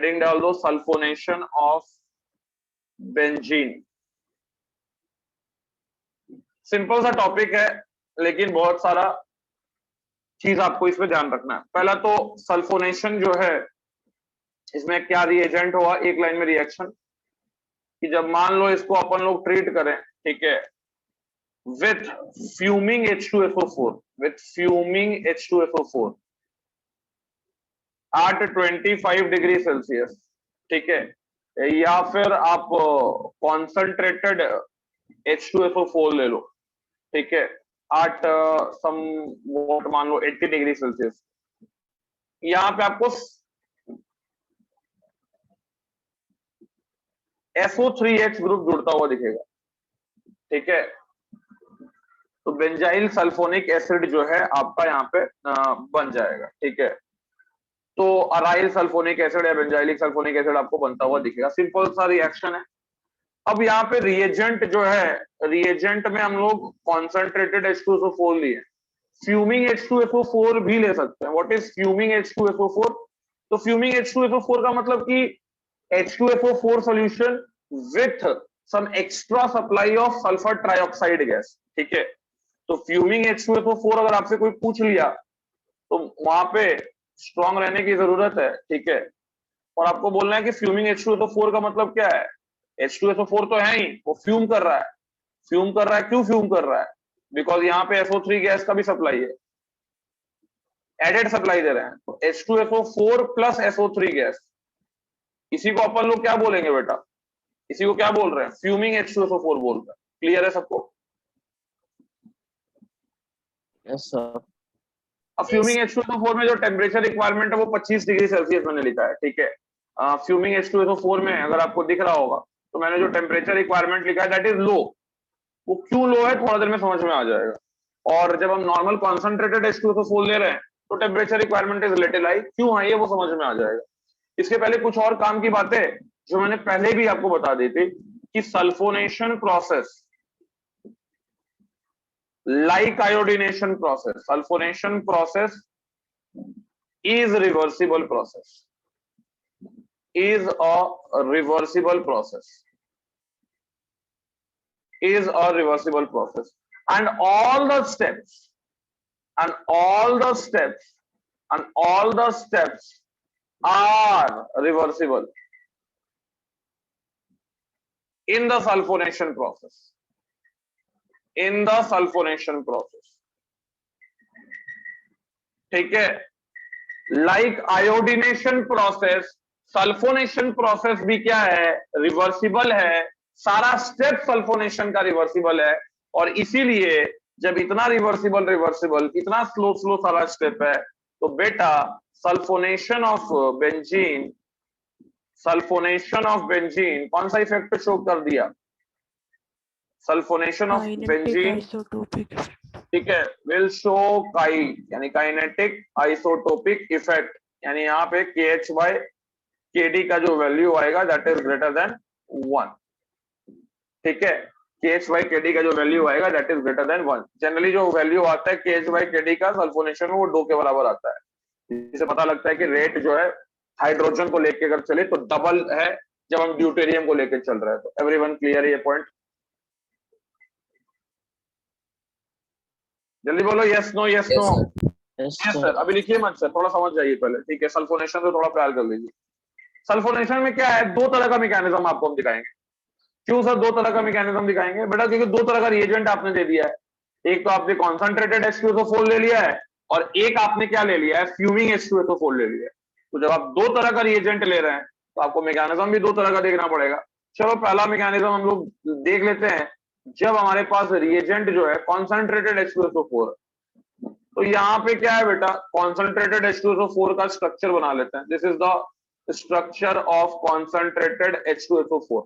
Heading डाल दो sulphonation of benzene. Simple सा टॉपिक है लेकिन बहुत सारा चीज आपको इसमें ध्यान रखना है। पहला तो सल्फोनेशन जो है इसमें क्या रिएजेंट हुआ, एक लाइन में रिएक्शन कि जब मान लो इसको अपन लोग ट्रीट करें, ठीक है, with fuming H2SO4, with fuming H2SO4 at 25 degree Celsius, ठीक है, या फिर आप कॉन्सेंट्रेटेड H2SO4 ले लो, ठीक है, at सम वोट मान लो 80 डिग्री सेल्सियस। यहां पे आपको SO3H ग्रुप जुड़ता हुआ दिखेगा, ठीक है। तो बेंजाइल सल्फोनिक एसिड जो है आपका यहाँ पे बन जाएगा, ठीक है। तो अराइल सल्फोनिक एसिड या बेंजाइलिक सल्फोनिक एसिड आपको बनता हुआ दिखेगा। सिंपल सा रिएक्शन है। अब यहाँ पे रिएजेंट जो है, रिएजेंट में हम लोग कॉन्सेंट्रेटेड H2SO4 लिए, फ्यूमिंग H2SO4 भी ले सकते हैं। What is fuming H2SO4? तो फ्यूमिंग H2SO4 का मतलब कि H2SO4 solution with some extra supply of sulphur trioxide gas, ठीक है। तो फ्यूमिंग H2SO4 अगर आपसे कोई पूछ लिया तो वहां पे स्ट्रॉन्ग रहने की जरूरत है, ठीक है। और आपको बोलना है कि फ्यूमिंग H2SO4 का मतलब क्या है। H2SO4 तो है ही, वो फ्यूम कर रहा है। फ्यूम कर रहा है, क्यों फ्यूम कर रहा है? बिकॉज यहाँ पे SO3 गैस का भी सप्लाई है, एडेड सप्लाई दे रहे हैं। तो H2SO4 प्लस SO3 गैस, इसी को अपन लोग क्या बोलेंगे बेटा? इसी को क्या बोल रहे हैं? फ्यूमिंग H2SO4 बोल रहे हैं। क्लियर है सबको? Yes sir. अब फ्यूमिंग H2SO4 में जो टेम्परेचर रिक्वायरमेंट है वो 25 डिग्री सेल्सियस मैंने लिखा है, ठीक है। फ्यूमिंग H2SO4 में अगर आपको दिख रहा होगा तो मैंने जो टेम्परेचर रिक्वायरमेंट लिखा है दैट इज लो। वो क्यों लो है थोड़ा देर में समझ में आ जाएगा। और जब हम नॉर्मल कॉन्सेंट्रेटेड H2SO4 ले रहे हैं तो temperature requirement is little high. क्यों है ये वो समझ में आ जाएगा। इसके पहले कुछ और काम की बातें जो मैंने पहले भी आपको बता दी थी कि sulphonation process like iodination process, sulfonation process is reversible process, is a reversible process, is a reversible process, and all the steps and all the steps and all the steps are reversible in the sulfonation process, in the sulfonation process, ठीक है। Like iodination process, sulphonation process भी क्या है? Reversible है। सारा step sulphonation का reversible है और इसीलिए जब इतना रिवर्सिबल इतना स्लो सारा स्टेप है तो बेटा sulphonation of benzene, sulphonation of benzene कौन सा इफेक्ट शो कर दिया? सल्फोनेशन ऑफ बेंजीन, ठीक है, विल शो काई यानी काइनेटिक आइसोटोपिक इफेक्ट, यानी यहाँ पे KH/KD का जो वैल्यू आएगा दैट इज ग्रेटर देन 1, ठीक है। KH/KD का जो वैल्यू आएगा that is greater than 1। Generally जो वैल्यू आता है KH/KD का सल्फोनेशन में वो 2 के बराबर आता है। इससे पता लगता है कि रेट जो है हाइड्रोजन को लेकर अगर चले तो डबल है जब हम ड्यूटेरियम को लेकर चल रहे हैं। तो एवरीवन क्लियर है ये पॉइंट? जल्दी बोलो yes no yes no. Yes sir. अभी लिखिए मत सर, थोड़ा समझ जाइए पहले, ठीक है। सल्फोनेशन से थोड़ा प्यार कर लीजिए। सल्फोनेशन में क्या है? 2 तरह का मैकेनिज्म आपको हम दिखाएंगे। क्यों सर 2 तरह का मैकेनिज्म दिखाएंगे? बेटा क्योंकि 2 तरह का रिएजेंट आपने दे दिया है। एक तो आपने कॉन्सेंट्रेटेड H2SO4 ले लिया है और एक आपने क्या ले लिया है? फ्यूमिंग H2SO4 ले लिया है। तो जब आप 2 तरह का रिएजेंट ले रहे हैं तो आपको मैकेनिज्म भी 2 तरह का देखना पड़ेगा। चलो पहला मैकेनिज्म हम लोग देख लेते हैं। जब हमारे पास रिएजेंट जो है कॉन्सेंट्रेटेड H2SO4, तो यहाँ पे क्या है बेटा? कॉन्सेंट्रेटेड H2SO4 का स्ट्रक्चर बना लेते हैं। This is the structure of concentrated H2SO4।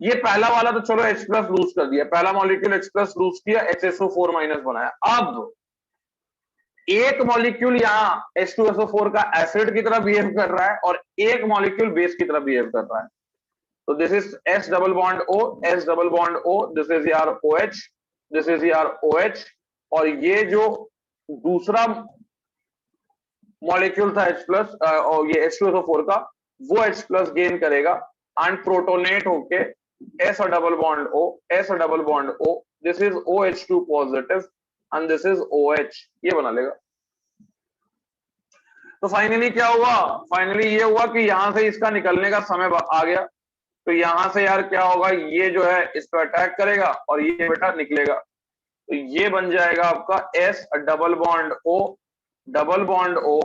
ये पहला वाला तो चलो H प्लस लूज कर दिया, पहला मॉलिक्यूल H प्लस लूज किया, HSO4 माइनस बनाया। अब एक मॉलिक्यूल यहाँ H2SO4 का एसिड की तरह बिहेव कर रहा है और एक मॉलिक्यूल बेस की तरह बिहेव कर रहा है। तो this is S double bond O, S double bond O, this is यार OH, दिस इज यार OH। और ये जो दूसरा मॉलिक्यूल था H प्लस और ये H2SO4 का, वो H प्लस गेन करेगा एंड प्रोटोनेट होके S double bond O, S double bond O, this is OH2 positive and this is OH, ये बना लेगा। तो फाइनली क्या हुआ, फाइनली ये हुआ कि यहां से इसका निकलने का समय आ गया। तो यहां से यार क्या होगा, ये जो है इस पर अटैक करेगा और ये बेटा निकलेगा। तो ये बन जाएगा आपका S double bond O, double bond O,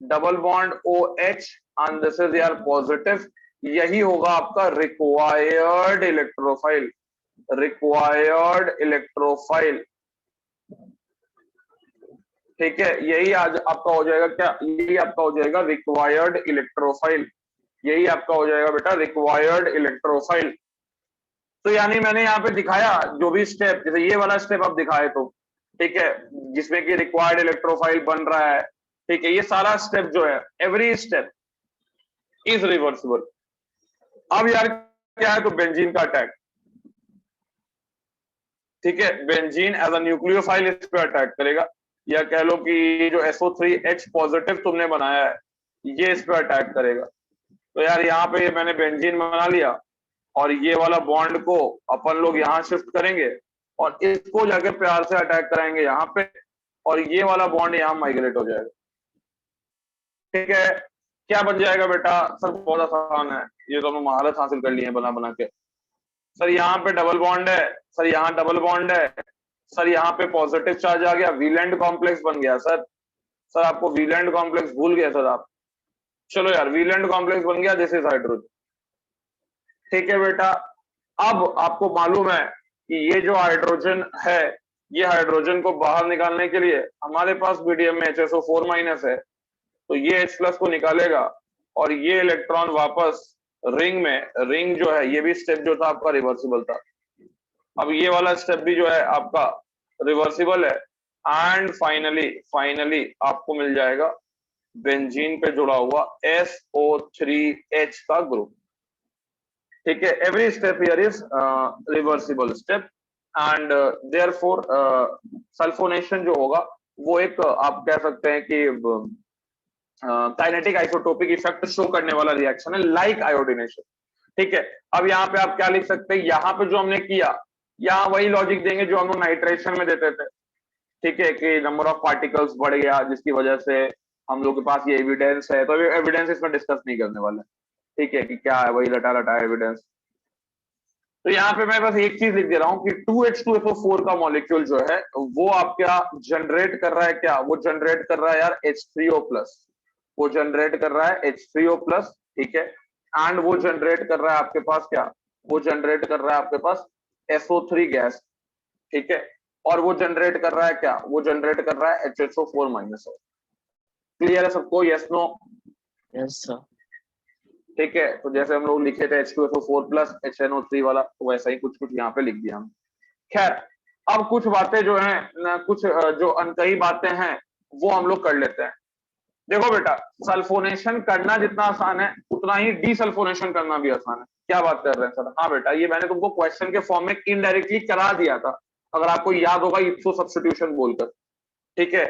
double bond OH and this is यार पॉजिटिव। यही होगा आपका रिक्वायर्ड इलेक्ट्रोफाइल, रिक्वायर्ड इलेक्ट्रोफाइल। ठीक है, यही आज आपका हो जाएगा क्या, यही आपका हो जाएगा रिक्वायर्ड इलेक्ट्रोफाइल, यही आपका हो जाएगा बेटा रिक्वायर्ड इलेक्ट्रोफाइल। तो यानी मैंने यहाँ पे दिखाया जो भी स्टेप, जैसे ये वाला स्टेप आप दिखाए तो ठीक है, जिसमें कि रिक्वायर्ड इलेक्ट्रोफाइल बन रहा है। ठीक है, ये सारा स्टेप जो है, एवरी स्टेप इज रिवर्सिबल। अब यार क्या है, तो बेंजीन का अटैक। ठीक है, बेंजीन एज अ न्यूक्लियोफाइल इस पे अटैक करेगा, या कह लो कि जो SO3H पॉजिटिव तुमने बनाया है ये इस पे अटैक करेगा। तो यार यहाँ पे मैंने बेंजीन बना लिया और ये वाला बॉन्ड को अपन लोग यहाँ शिफ्ट करेंगे और इसको जाके प्यार से अटैक कराएंगे यहाँ पे, और ये वाला बॉन्ड यहाँ माइग्रेट हो जाएगा। ठीक है, क्या बन जाएगा बेटा, सर बहुत आसान है, ये तो हमने महारत हासिल कर ली है बना बना के। सर यहाँ पे डबल बॉन्ड है, सर यहाँ डबल बॉन्ड है, सर यहाँ पे पॉजिटिव चार्ज आ गया, वीलैंड कॉम्प्लेक्स बन गया। सर सर आपको वीलैंड कॉम्प्लेक्स भूल गया सर आप, चलो यार वीलैंड कॉम्प्लेक्स बन गया, दिस इज हाइड्रोजन। ठीक है बेटा, अब आपको मालूम है कि ये जो हाइड्रोजन है, ये हाइड्रोजन को बाहर निकालने के लिए हमारे पास बीडीएम में HSO4 माइनस है, तो ये H प्लस को निकालेगा और ये इलेक्ट्रॉन वापस रिंग में, रिंग जो है ये भी स्टेप जो था आपका रिवर्सिबल था, अब ये वाला स्टेप भी जो है आपका रिवर्सिबल है। एंड फाइनली आपको मिल जाएगा बेंजीन पे जुड़ा हुआ SO3H का ग्रुप। ठीक है, every step here is reversible step and therefore sulphonation जो होगा वो एक आप कह सकते हैं कि काइनेटिक आइसोटोपिक इफेक्ट शो करने वाला रिएक्शन है, लाइक आयोडीनेशन। ठीक है, अब यहाँ पे आप क्या लिख सकते हैं, यहाँ पे जो हमने किया, यहाँ वही लॉजिक देंगे जो हम लोग नाइट्रेशन में देते थे। ठीक है, कि नंबर ऑफ पार्टिकल्स बढ़ गया जिसकी वजह से हम लोग के पास ये एविडेंस है, तो एविडेंस इसमें डिस्कस नहीं करने वाले। ठीक है, कि क्या है, वही लटा लटा एविडेंस। तो यहाँ पे मैं बस एक चीज लिख दे रहा हूँ कि 2H2SO4 का मॉलिक्यूल जो है वो आप क्या जनरेट कर रहा है, क्या वो जनरेट कर रहा है यार H3O प्लस, वो जनरेट कर रहा है H3O प्लस। ठीक है, एंड वो जनरेट कर रहा है आपके पास क्या, वो जनरेट कर रहा है आपके पास SO3 गैस। ठीक है, और वो जनरेट कर रहा है क्या, वो जनरेट कर रहा है HSO4 माइनस। क्लियर है सबको, यस नो? Yes sir. ठीक है, तो जैसे हम लोग लिखे थे H2SO4 प्लस HNO3 वाला, तो वैसा ही कुछ कुछ यहाँ पे लिख दिया हम। खैर, अब कुछ बातें जो हैं, कुछ जो अनकही बातें हैं वो हम लोग कर लेते हैं। देखो बेटा, सल्फोनेशन करना जितना आसान है उतना ही डीसल्फोनेशन करना भी आसान है। क्या बात कर रहे हैं सर? हाँ बेटा, ये मैंने तुमको क्वेश्चन के फॉर्म में इनडायरेक्टली करा दिया था, अगर आपको याद होगा, इप्सो सब्स्टिट्यूशन बोलकर। ठीक है,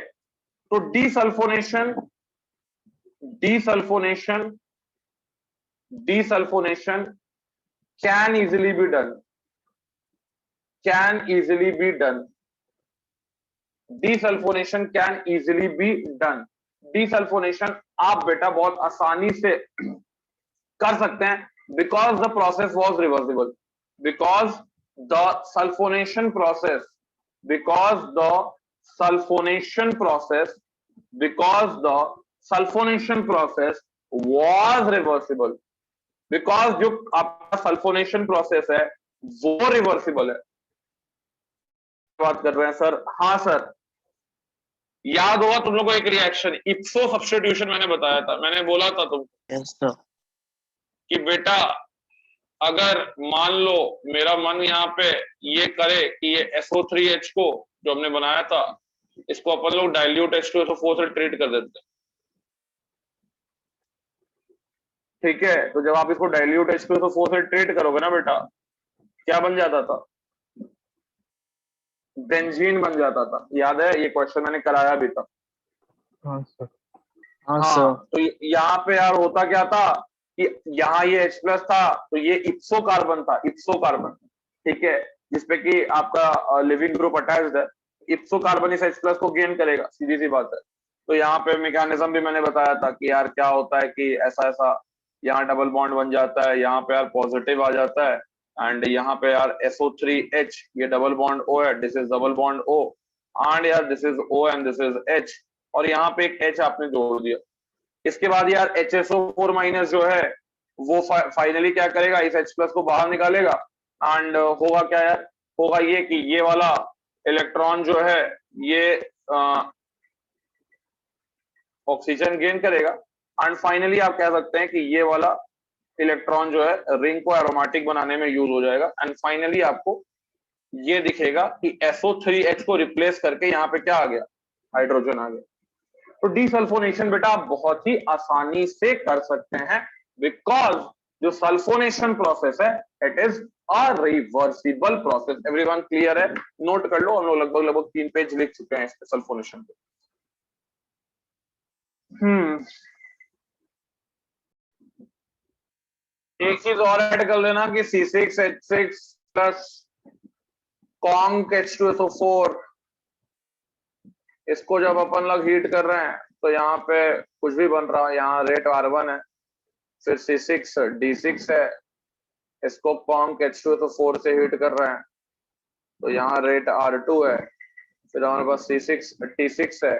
तो डीसल्फोनेशन, डीसल्फोनेशन, डीसल्फोनेशन can easily be done, can easily be done, desulfonation can easily be done। desulfonation आप बेटा बहुत आसानी से कर सकते हैं because the process was reversible, because the sulfonation process, because the sulfonation process, because the sulfonation process was reversible, because जो आपका सल्फोनेशन प्रोसेस है वो रिवर्सिबल है। बात कर रहे हैं सर? हाँ सर, याद होगा तुम लोगों को एक रिएक्शन इप्सो सब्स्टिट्यूशन मैंने बताया था, मैंने बोला था तुमको यस सर कि बेटा अगर मान लो मेरा मन यहाँ पे ये करे कि ये SO3H को जो हमने बनाया था इसको अपन लोग डाइल्यूट H2SO4 से ट्रीट कर देते हैं। ठीक है, तो जब आप इसको डाइल्यूट H2SO4 से ट्रीट करोगे ना बेटा, क्या बन जाता था? बेंजीन बन जाता था। याद है, ये क्वेश्चन मैंने कराया भी था। हाँ सर। हाँ हाँ, सर। तो यहाँ पे यार होता क्या था कि यहाँ ये H प्लस था, तो ये इप्सो कार्बन था, इप्सो कार्बन, ठीक है, जिसपे कि आपका लिविंग ग्रुप अटैच्ड है। इप्सो कार्बन इस H प्लस को गेन करेगा, सीधी सी बात है। तो यहाँ पे मैकेनिज्म भी मैंने बताया था कि यार क्या होता है कि ऐसा ऐसा यहाँ डबल बॉन्ड बन जाता है, यहाँ पे यार पॉजिटिव आ जाता है, एंड यहाँ पे यार SO3H, ये डबल बॉन्ड O है, this is double bond O, and यार this is O and this is H, और यहाँ पे एक H आपने जोड़ दिया। इसके बाद यार HSO4 माइनस जो है वो फाइनली क्या करेगा, इस H प्लस को बाहर निकालेगा, एंड होगा क्या यार, होगा ये कि ये वाला इलेक्ट्रॉन जो है ये ऑक्सीजन गेन करेगा, एंड फाइनली आप कह सकते हैं कि ये वाला इलेक्ट्रॉन जो है रिंग को एरोमेटिक बनाने में यूज हो जाएगा, एंड फाइनली आपको ये दिखेगा कि SO3H को रिप्लेस करके यहाँ पे क्या आ गया, हाइड्रोजन आ गया। तो डीसल्फोनेशन बेटा आप बहुत ही आसानी से कर सकते हैं, बिकॉज जो सल्फोनेशन प्रोसेस है it is a reversible process. Everyone clear है? नोट कर लो, हम लोग लगभग लगभग 3 पेज लिख चुके हैं इस सल्फोनेशन पे। एक चीज और ऐड कर लेना कि C6H6 प्लस कॉन्क H2SO4, इसको जब अपन लोग हीट कर रहे हैं तो यहाँ पे कुछ भी बन रहा है, यहाँ रेट R1 है, फिर C6D6 है, इसको कॉन्क H2SO4 से हीट कर रहे हैं तो यहाँ रेट R2 है, फिर हमारे पास C6T6 है,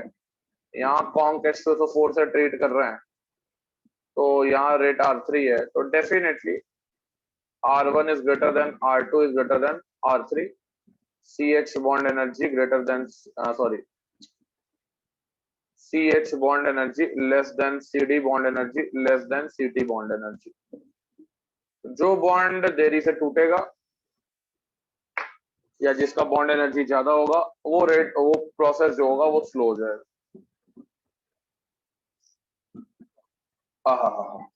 यहाँ कॉन्क H2SO4 से ट्रीट कर रहे हैं तो यहाँ रेट R3 है। तो definitely R1 is greater than R2 is greater than R3, CH bond energy greater than CH bond energy less than CD bond energy less than CT bond energy। जो bond देरी से टूटेगा या जिसका bond energy ज्यादा होगा वो process जो होगा वो स्लो हो जाएगा। हाँ,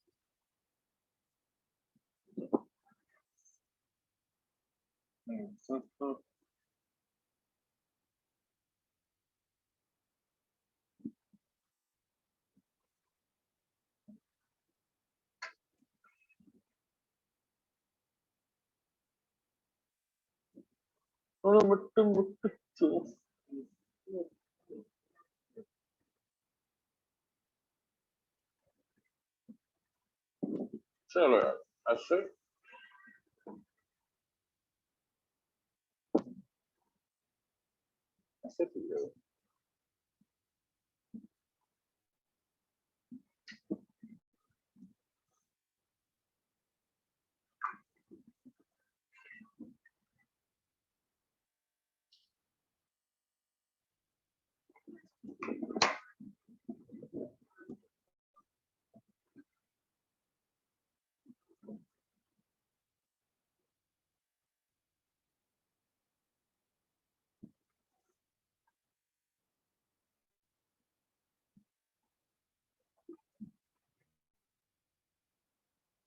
चलो यार ऐसे ऐसे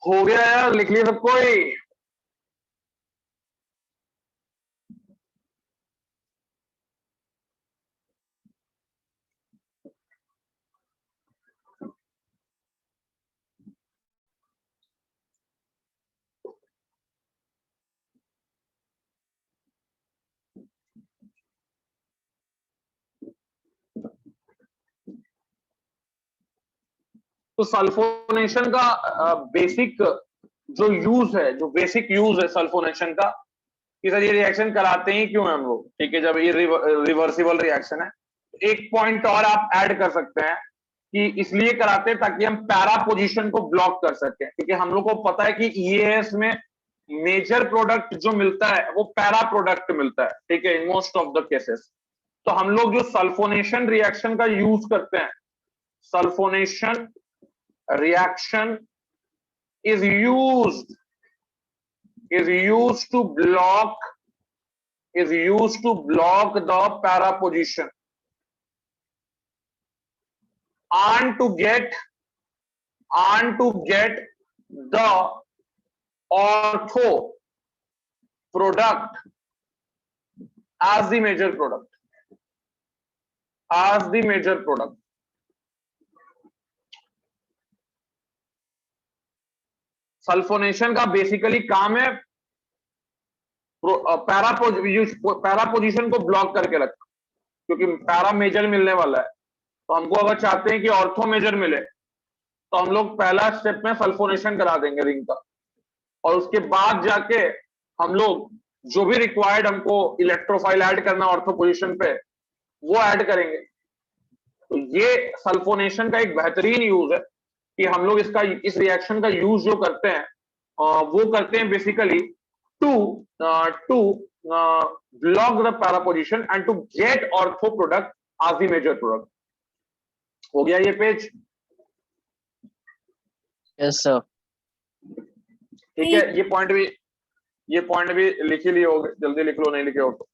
हो गया यार, लिख लिया सबको ही? तो सल्फोनेशन का बेसिक जो यूज है, जो बेसिक यूज है सल्फोनेशन का कि सर ये रिएक्शन कराते ही क्यों है हम लोग, ठीक है, जब ये रिवर्सिबल रिएक्शन है। एक पॉइंट और आप ऐड कर सकते हैं कि इसलिए कराते हैं ताकि हम पैरा पोजीशन को ब्लॉक कर सकें, क्योंकि हम लोग को पता है कि ईएएस में मेजर प्रोडक्ट जो मिलता है वो पैरा प्रोडक्ट मिलता है, ठीक है, in most of the cases. तो हम लोग जो सल्फोनेशन रिएक्शन का यूज करते हैं, sulphonation reaction is used to block the para position and to get the ortho product as the major product, sulphonation का बेसिकली काम है पैरा पोजीशन को ब्लॉक करके रखना, क्योंकि पैरा मेजर मिलने वाला है। तो हमको अगर चाहते हैं कि ऑर्थो मेजर मिले, तो हम लोग पहला स्टेप में सल्फोनेशन करा देंगे रिंग का, और उसके बाद जाके हम लोग जो भी रिक्वायर्ड हमको इलेक्ट्रोफाइल ऐड करना ऑर्थो पोजीशन पे, वो ऐड करेंगे। तो ये सल्फोनेशन का एक बेहतरीन यूज है कि हम लोग इस रिएक्शन का यूज जो करते हैं वो करते हैं basically to block the para position and to get ortho product as the major product। हो गया ये पेज? Yes sir. ठीक है, ये पॉइंट भी लिख ही लिए होगे, जल्दी लिख लो, नहीं लिखे हो तो।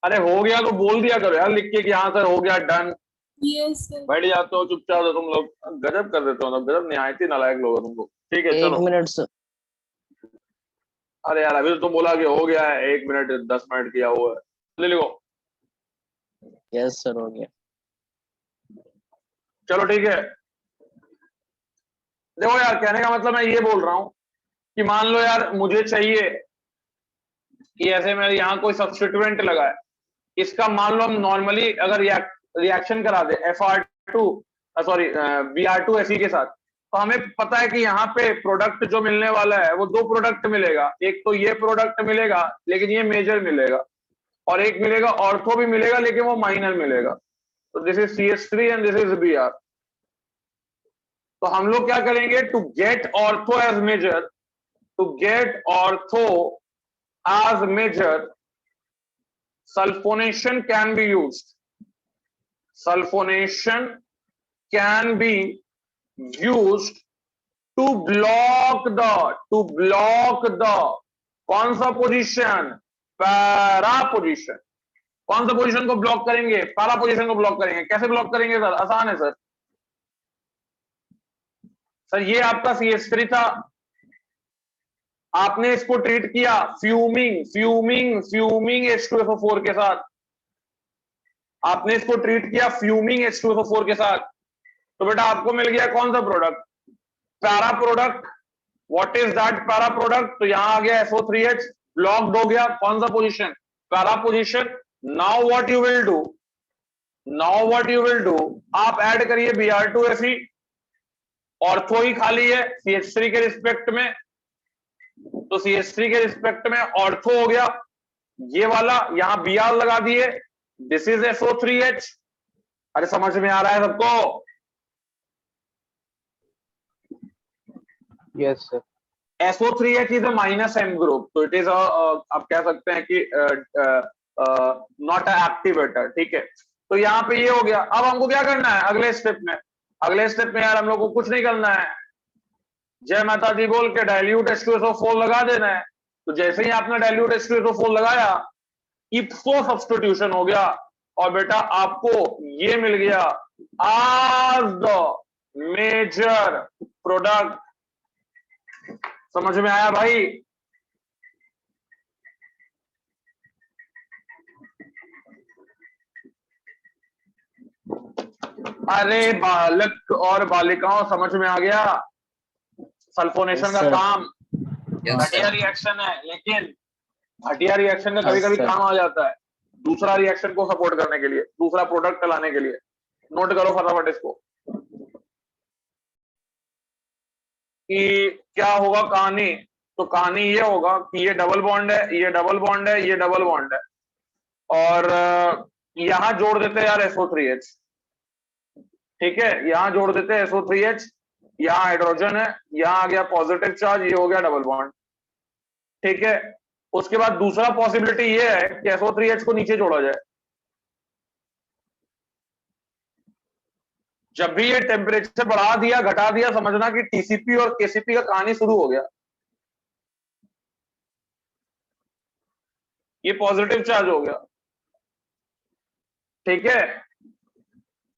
अरे हो गया तो बोल दिया करो यार लिख के कि हाँ सर हो गया, डन। Yes sir. बैठ जाते हो चुपचाप, तो तुम लोग गजब कर देते हो, गजब निहायती नालायक लोग हो तुम लोग। ठीक है एक चलो। Minute sir. अरे यार अभी तो तुम बोला कि हो गया है, 1 मिनट 10 मिनट किया हुआ है, ले लिखो। यस सर हो गया। चलो ठीक है। देखो यार, कहने का मतलब मैं ये बोल रहा हूं कि मान लो यार मुझे चाहिए कि ऐसे मैं यहाँ कोई सब्स्टिट्यूएंट लगा है, इसका मान लो हम नॉर्मली अगर रिएक्शन करा दे Br2 के साथ, तो हमें पता है कि यहाँ पे प्रोडक्ट जो मिलने वाला है वो 2 प्रोडक्ट मिलेगा। एक तो ये प्रोडक्ट मिलेगा लेकिन ये मेजर मिलेगा, और एक मिलेगा ऑर्थो भी मिलेगा लेकिन वो माइनर मिलेगा। तो this is CH3 and this is Br। तो हम लोग क्या करेंगे, to get ortho as major, sulfonation can be used, to block the कौन सा पोजीशन, पैरा पोजीशन। कौन सा पोजीशन को ब्लॉक करेंगे, पैरा पोजीशन को ब्लॉक करेंगे। कैसे ब्लॉक करेंगे सर? आसान है सर ये आपका CH3 था, आपने इसको ट्रीट किया फ्यूमिंग H2SO4 के साथ, आपने इसको ट्रीट किया फ्यूमिंग H2SO4 के साथ। तो बेटा आपको मिल गया कौन सा product, para product. What is that para product? तो यहां आ गया SO3H, ब्लॉक्ड हो गया कौन सा position, para position. Now what you will do, आप ऐड करिए Br2Fe, ऑर्थो ही खाली है CH3 के रिस्पेक्ट में, तो CH3 के रिस्पेक्ट में ऑर्थो हो गया ये वाला, यहां Br लगा दिए, दिस इज SO3H। अरे समझ में आ रहा है सबको? Yes sir. SO3H is a -M group, तो इट इज आप कह सकते हैं कि नॉट अ एक्टिवेटर। ठीक है, तो यहाँ पे ये हो गया। अब हमको क्या करना है अगले स्टेप में यार हम लोग को कुछ नहीं करना है, जय माता दी बोल के डाइल्यूट H2SO4 लगा देना है। तो जैसे ही आपने डाइल्यूट H2SO4 लगाया, इप्सो सब्स्टिट्यूशन हो गया, और बेटा आपको ये मिल गया आज द मेजर प्रोडक्ट। समझ में आया भाई? अरे बालक और बालिकाओं समझ में आ गया? सल्फोनेशन का काम घटिया रिएक्शन है, लेकिन घटिया रिएक्शन का कभी कभी काम आ जाता है दूसरा रिएक्शन को सपोर्ट करने के लिए, दूसरा प्रोडक्ट लाने के लिए। नोट करो फटाफट इसको कि क्या होगा कहानी। तो कहानी ये होगा कि ये डबल बॉन्ड है, ये डबल बॉन्ड है, ये डबल बॉन्ड है, और यहां जोड़ देते हैं यार SO3H। ठीक है, यहां जोड़ देते हैं SO3H, यहां हाइड्रोजन है, यहां आ गया पॉजिटिव चार्ज, ये हो गया डबल बॉन्ड। ठीक है, उसके बाद दूसरा पॉसिबिलिटी ये है कि SO3H को नीचे जोड़ा जाए। जब भी ये टेम्परेचर बढ़ा दिया घटा दिया, समझना कि टीसीपी और केसीपी का कहानी शुरू हो गया। ये पॉजिटिव चार्ज हो गया, ठीक है।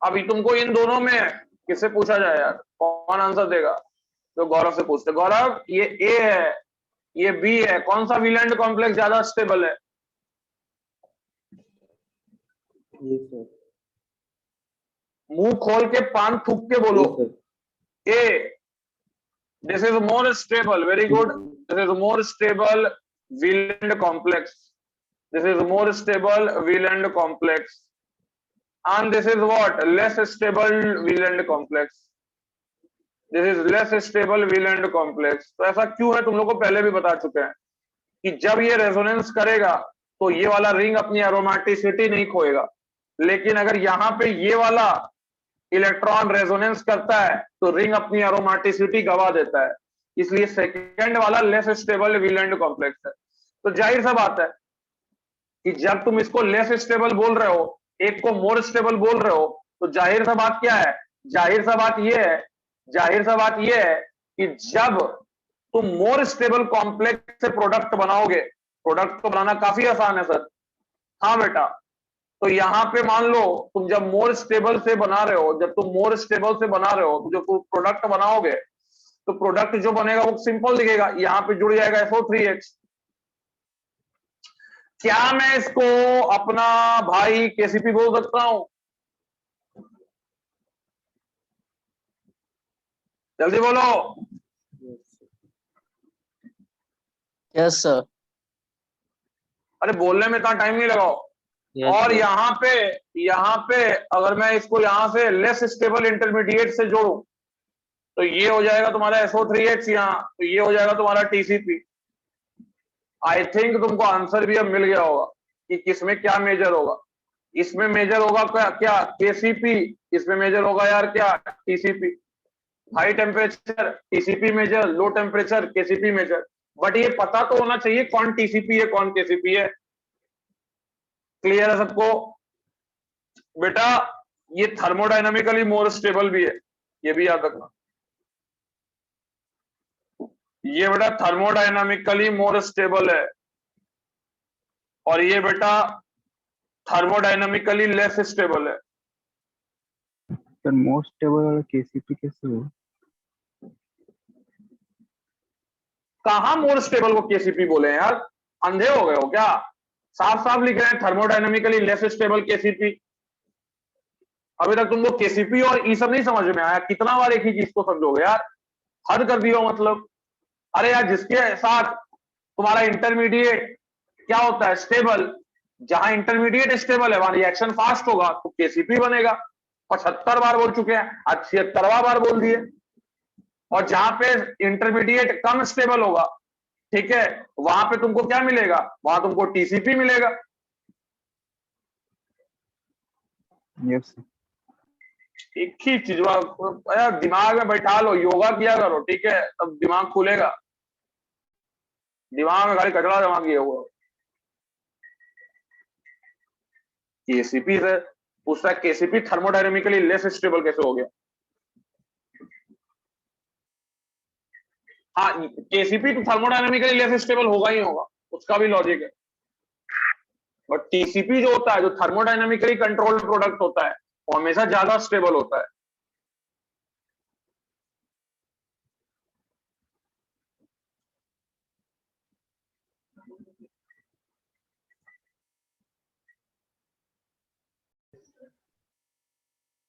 अभी तुमको इन दोनों में किससे पूछा जाए यार, कौन आंसर देगा? तो गौरव से पूछते। गौरव, ये ए है, ये बी है, कौन सा विलैंड कॉम्प्लेक्स ज्यादा स्टेबल है? ये सर। मुंह खोल के पान थूक के बोलो। ए, this is more stable, very good. This is more stable Wieland complex. This is more stable Wieland complex. And this is what? Less stable Wieland complex. This is less stable Wieland complex. तो ऐसा क्यों है तुम लोग को पहले भी बता चुके हैं कि जब ये रेजोनेंस करेगा तो ये वाला रिंग अपनी एरोमेटिसिटी नहीं खोएगा, लेकिन अगर यहाँ पे ये वाला इलेक्ट्रॉन रेजोनेंस करता है तो रिंग अपनी एरोमेटिसिटी गवा देता है। इसलिए सेकेंड वाला लेस स्टेबल विलैंड कॉम्प्लेक्स है। तो जाहिर सा बात है कि जब तुम इसको लेस स्टेबल बोल रहे हो, एक को मोर स्टेबल बोल रहे हो, तो जाहिर सा बात क्या है? जाहिर सा बात यह है कि जब तुम मोर स्टेबल कॉम्प्लेक्स से प्रोडक्ट बनाओगे, प्रोडक्ट को बनाना काफी आसान है सर। हाँ बेटा, तो यहां पे मान लो तुम जब मोर स्टेबल से बना रहे हो, जब तुम मोर स्टेबल से बना रहे हो, तो जो प्रोडक्ट बनाओगे तो प्रोडक्ट जो बनेगा वो सिंपल दिखेगा, यहां पे जुड़ जाएगा SO3H। क्या मैं इसको अपना भाई केसीपी बोल सकता हूं? जल्दी बोलो। Yes sir. अरे बोलने में इतना टाइम नहीं लगाओ। Yes, और sir. यहाँ पे अगर मैं इसको यहां से लेस स्टेबल इंटरमीडिएट से जोड़ूं तो ये हो जाएगा तुम्हारा SO3H, यहाँ तो ये हो जाएगा तुम्हारा TCP। आई थिंक तुमको आंसर भी अब मिल गया होगा कि किसमें क्या मेजर होगा। इसमें मेजर होगा क्या केसीपी, इसमें मेजर होगा यार क्या TCP. High temperature TCP major, low temperature KCP major. But ये पता तो होना चाहिए कौन टीसीपी है कौन केसीपी है। क्लियर है सबको? बेटा ये थर्मोडायनामिकली मोर स्टेबल भी है, ये भी याद रखना। ये बेटा थर्मोडायनामिकली मोर स्टेबल है और ये बेटा थर्मोडायनामिकली लेस स्टेबल है। सर मोस्ट स्टेबल वाला केसीपी कैसे हो? कहां मोर स्टेबल को केसीपी बोले यार, अंधे हो गए हो क्या? साफ साफ लिख रहे हैं थर्मोडायनामिकली लेस स्टेबल केसीपी। अभी तक तुमको केसीपी और ई सब नहीं समझ में आया? कितना बार एक ही चीज को समझोगे यार, हद कर दिया मतलब। अरे यार जिसके साथ तुम्हारा इंटरमीडिएट क्या होता है स्टेबल, जहां इंटरमीडिएट स्टेबल है वहां रिएक्शन फास्ट होगा तो केसीपी बनेगा। 75 बार बोल चुके हैं, आज 76वां बार बोल दिए। और जहां पे इंटरमीडिएट कम स्टेबल होगा, ठीक है, वहां पे तुमको क्या मिलेगा? वहां तुमको टीसीपी मिलेगा। Yes sir. एक ही चीज यार दिमाग में बैठा लो, योगा किया करो, ठीक है, तब दिमाग खुलेगा। दिमाग में खाली कचरा जमा किया हुआ। केसीपी से पूछता है केसीपी थर्मोडायनामिकली लेस स्टेबल कैसे हो गया? हाँ, केसीपी तो थर्मोडायनामिकली लेस स्टेबल होगा ही होगा, उसका भी लॉजिक है। और टीसीपी जो होता है, जो थर्मोडायनामिकली कंट्रोल्ड प्रोडक्ट होता है, वो हमेशा ज्यादा स्टेबल होता है।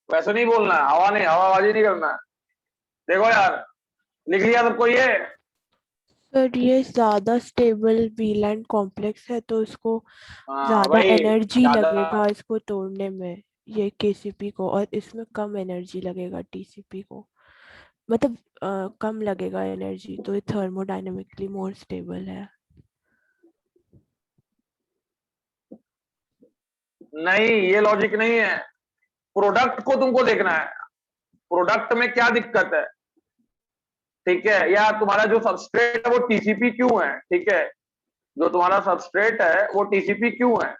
वैसे नहीं बोलना है, हवाबाजी नहीं करना है। देखो यार, लिख लिया सबको ये? सर ये ज्यादा स्टेबल वीलैंड कॉम्प्लेक्स है तो इसको हाँ ज्यादा भाई, एनर्जी ज्यादा लगेगा इसको तोड़ने में, ये केसीपी को, और इसमें कम एनर्जी लगेगा टीसीपी को, मतलब कम लगेगा एनर्जी, तो ये थर्मोडायनेमिकली मोर स्टेबल है। नहीं, ये लॉजिक नहीं है। प्रोडक्ट को तुमको देखना है, प्रोडक्ट में क्या दिक्कत है, ठीक है। या तुम्हारा जो सबस्ट्रेट है वो टीसीपी क्यों है, ठीक है, जो तुम्हारा सबस्ट्रेट है वो टीसीपी क्यों है?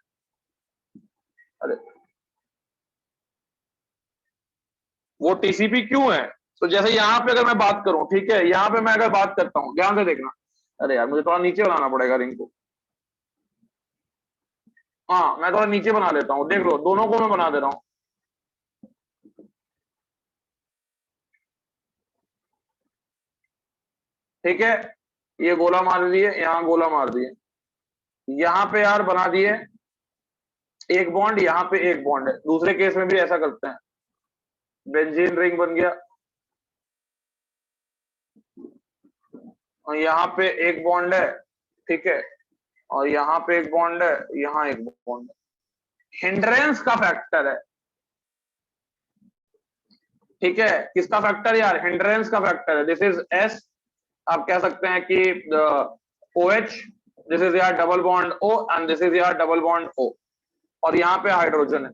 अरे वो टीसीपी क्यों है? तो जैसे यहाँ पे अगर मैं बात करूं, ठीक है, यहाँ पे मैं अगर बात करता हूं, ध्यान से देखना, अरे यार मुझे थोड़ा नीचे बनाना पड़ेगा रिंग को, हाँ मैं थोड़ा नीचे बना लेता हूँ, देख लो दोनों को मैं बना दे रहा हूँ। ठीक है, ये गोला मार दिए, यहाँ गोला मार दिए, यहाँ पे यार बना दिए एक बॉन्ड, यहाँ पे एक बॉन्ड है। दूसरे केस में भी ऐसा करते हैं, बेंजीन रिंग बन गया और यहाँ पे एक बॉन्ड है, ठीक है, और यहाँ पे एक बॉन्ड है, यहाँ एक बॉन्ड है। हिंड्रेंस का फैक्टर है, ठीक है, किसका फैक्टर यार? हिंड्रेंस का फैक्टर है। दिस इज एस, आप कह सकते हैं कि OH, दिस इज यार double bond O and this is यार डबल बॉन्ड O, और यहाँ पे हाइड्रोजन है।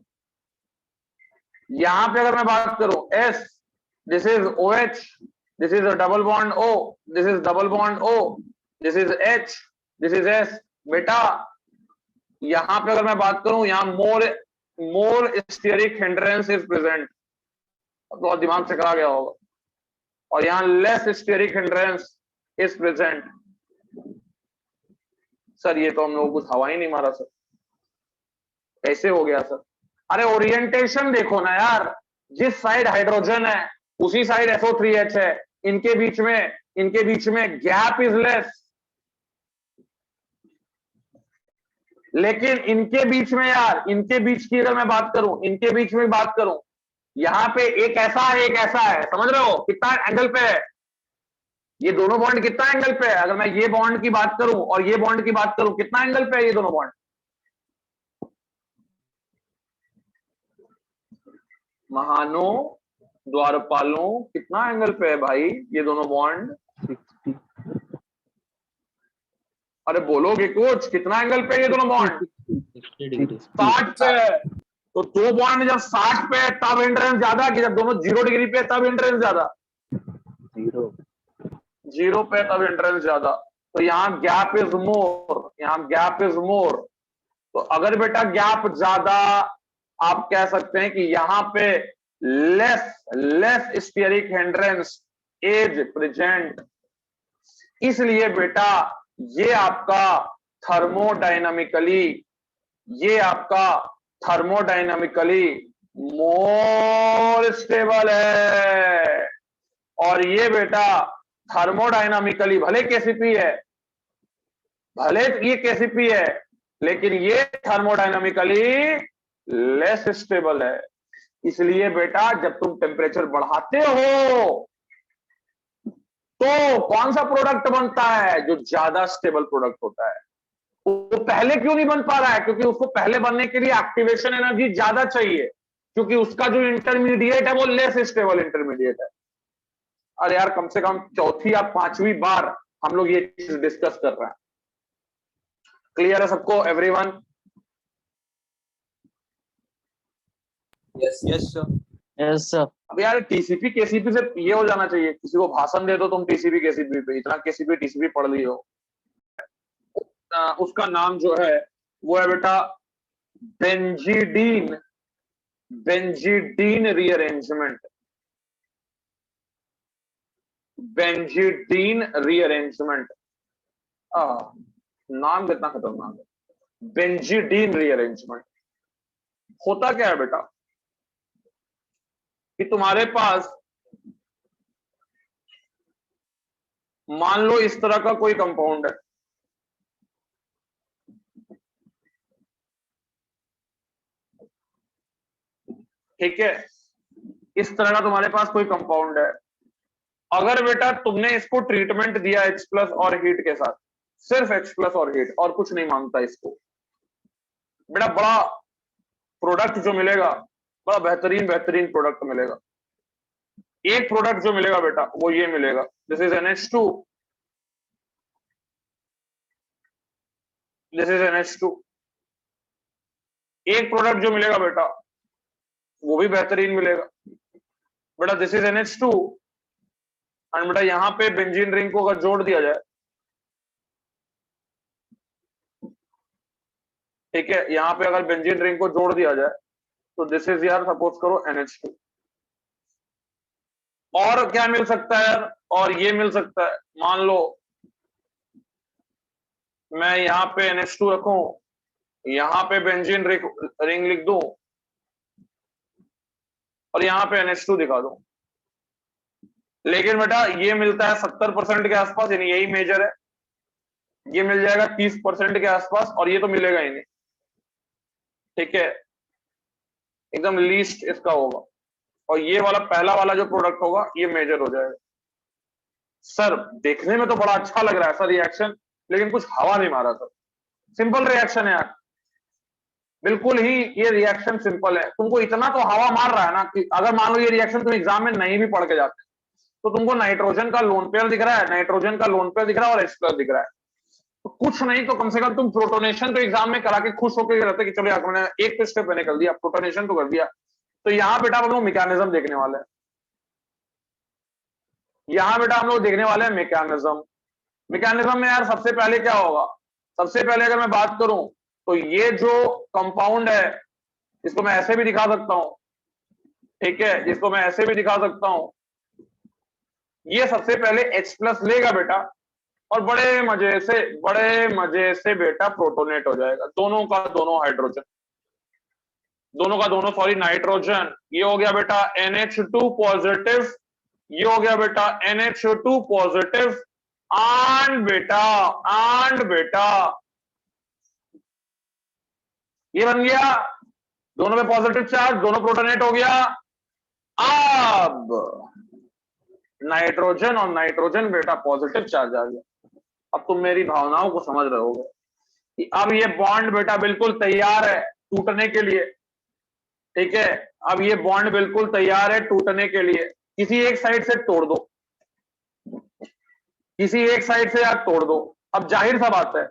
यहाँ पे अगर मैं बात करूं S, this is OH, this is a double bond O, this is double bond O, this is H, this is S। बेटा यहाँ पे अगर मैं बात करूं, यहाँ more steric hindrance is present, तो दिमाग से कहा गया होगा, और यहाँ less steric hindrance is present. Sir ये तो हम लोगों को हवा ही नहीं मारा सर, कैसे हो गया सर? अरे ओरिएंटेशन देखो ना यार, जिस साइड हाइड्रोजन है उसी साइड SO3H है, इनके बीच में गैप इज लेस, लेकिन इनके बीच में यार, इनके बीच की अगर मैं बात करूं, इनके बीच में बात करूं, यहां पे एक ऐसा है एक ऐसा है, समझ रहे हो कितना एंगल पे है? ये दोनों बॉन्ड कितना एंगल पे है? अगर मैं ये बॉन्ड की बात करूं और ये बॉन्ड की बात करूं, कितना एंगल पे है ये दोनों बॉन्ड? महानो, द्वारपालों, कितना एंगल पे है भाई ये दोनों बॉन्ड? 60 अरे बोलोगे कुछ, कितना एंगल पे है ये दोनों बॉन्ड? 60 डिग्री 60 पे है। तो दो बॉन्ड जब 60 पे है तब हिंड्रेंस ज्यादा, कि जब दोनों 0 डिग्री पे है तब हिंड्रेंस ज्यादा? 0 0 पे तब हिंड्रेंस ज्यादा। तो यहाँ गैप इज मोर, यहाँ गैप इज मोर। तो अगर बेटा गैप ज्यादा, आप कह सकते हैं कि यहाँ पे less steric hindrance is present. इसलिए बेटा ये आपका थर्मोडायनामिकली मोर स्टेबल है, और ये बेटा थर्मोडायनामिकली भले केसीपी है, भले ये केसीपी है, लेकिन ये थर्मोडायनामिकली लेस स्टेबल है। इसलिए बेटा जब तुम टेम्परेचर बढ़ाते हो तो कौन सा प्रोडक्ट बनता है? जो ज्यादा स्टेबल प्रोडक्ट होता है। वो पहले क्यों नहीं बन पा रहा है? क्योंकि उसको पहले बनने के लिए एक्टिवेशन एनर्जी ज्यादा चाहिए, क्योंकि उसका जो इंटरमीडिएट है वो लेस स्टेबल इंटरमीडिएट है। अरे यार कम से कम चौथी या पांचवी बार हम लोग ये चीज डिस्कस कर रहे हैं। क्लियर है सबको everyone? Yes sir. Yes sir. अब यार टीसीपी केसीपी से ये हो जाना चाहिए, किसी को भाषण दे दो तुम टीसीपी केसीपी पे, इतना केसीपी टीसीपी पढ़ ली हो। उसका नाम जो है वो है बेटा बेंजीडीन रीअरेंजमेंट। बेंजीडीन रीअरेंजमेंट, नाम कितना खतरनाक है, बेंजीडीन रीअरेंजमेंट। होता क्या है बेटा कि तुम्हारे पास मान लो इस तरह का कोई कंपाउंड है, ठीक है, इस तरह का तुम्हारे पास कोई कंपाउंड है। अगर बेटा तुमने इसको ट्रीटमेंट दिया H+ और हीट के साथ, सिर्फ H+ और हीट, और कुछ नहीं मांगता इसको, बेटा बड़ा प्रोडक्ट जो मिलेगा, बड़ा बेहतरीन प्रोडक्ट मिलेगा। एक प्रोडक्ट जो मिलेगा बेटा वो ये मिलेगा, this is NH2, this is NH2। एक प्रोडक्ट जो मिलेगा बेटा वो भी बेहतरीन मिलेगा, बेटा दिस इज NH2, एंड बेटा यहां पे बेंजीन रिंग को अगर जोड़ दिया जाए, ठीक है, यहां पे अगर बेंजीन रिंग को जोड़ दिया जाए तो दिस इज यार सपोज करो NH2। और क्या मिल सकता है यार, और ये मिल सकता है, मान लो मैं यहाँ पे NH2 रखूं, यहाँ पे बेंजीन रिंग लिख दूं और यहाँ पे NH2 दिखा दूं, लेकिन बेटा ये मिलता है 70% के आसपास, यानी यही मेजर है। ये मिल जाएगा 30% के आसपास और ये तो मिलेगा ही नहीं, ठीक है, एकदम लीस्ट इसका होगा। और ये वाला पहला वाला जो प्रोडक्ट होगा ये मेजर हो जाएगा। सर देखने में तो बड़ा अच्छा लग रहा है सर रिएक्शन, लेकिन कुछ हवा नहीं मारा सर। सिंपल रिएक्शन है यार, बिल्कुल ही ये रिएक्शन सिंपल है। तुमको इतना तो हवा मार रहा है ना कि अगर मान लो ये रिएक्शन तुम एग्जाम में नहीं भी पढ़ के जाते तो तुमको नाइट्रोजन का लोन पेयर दिख रहा है, नाइट्रोजन का लोन पेयर दिख रहा है और H+ दिख रहा है, तो कुछ नहीं तो कम से कम तुम प्रोटोनेशन तो एग्जाम में करा के खुश होकर रहते कि चलो यार मैंने एक तो स्टेप मैंने कर दिया, प्रोटोनेशन तो कर दिया। तो यहाँ बेटा हम लोग मैकेनिज्म देखने वाले हैं, यहाँ बेटा हम लोग देखने वाले हैं मैकेनिज्म। मैकेनिज्म में यार सबसे पहले क्या होगा, सबसे पहले अगर मैं बात करूं तो ये जो कंपाउंड है इसको मैं ऐसे भी दिखा सकता हूं, ठीक है, इसको मैं ऐसे भी दिखा सकता हूं। ये सबसे पहले H+ लेगा बेटा और बड़े मजे से बेटा प्रोटोनेट हो जाएगा, दोनों का दोनों हाइड्रोजन, दोनों का दोनों सॉरी नाइट्रोजन। ये हो गया बेटा NH2 पॉजिटिव, ये हो गया बेटा NH2 पॉजिटिव एंड बेटा ये बन गया, दोनों में पॉजिटिव चार्ज, दोनों प्रोटोनेट हो गया। अब नाइट्रोजन और नाइट्रोजन बेटा पॉजिटिव चार्ज आ गया। अब तुम मेरी भावनाओं को समझ रहे होगे कि अब ये बॉन्ड बेटा बिल्कुल तैयार है टूटने के लिए, ठीक है, अब ये बॉन्ड बिल्कुल तैयार है टूटने के लिए। किसी एक साइड से तोड़ दो, किसी एक साइड से यार तोड़ दो। अब जाहिर सा बात है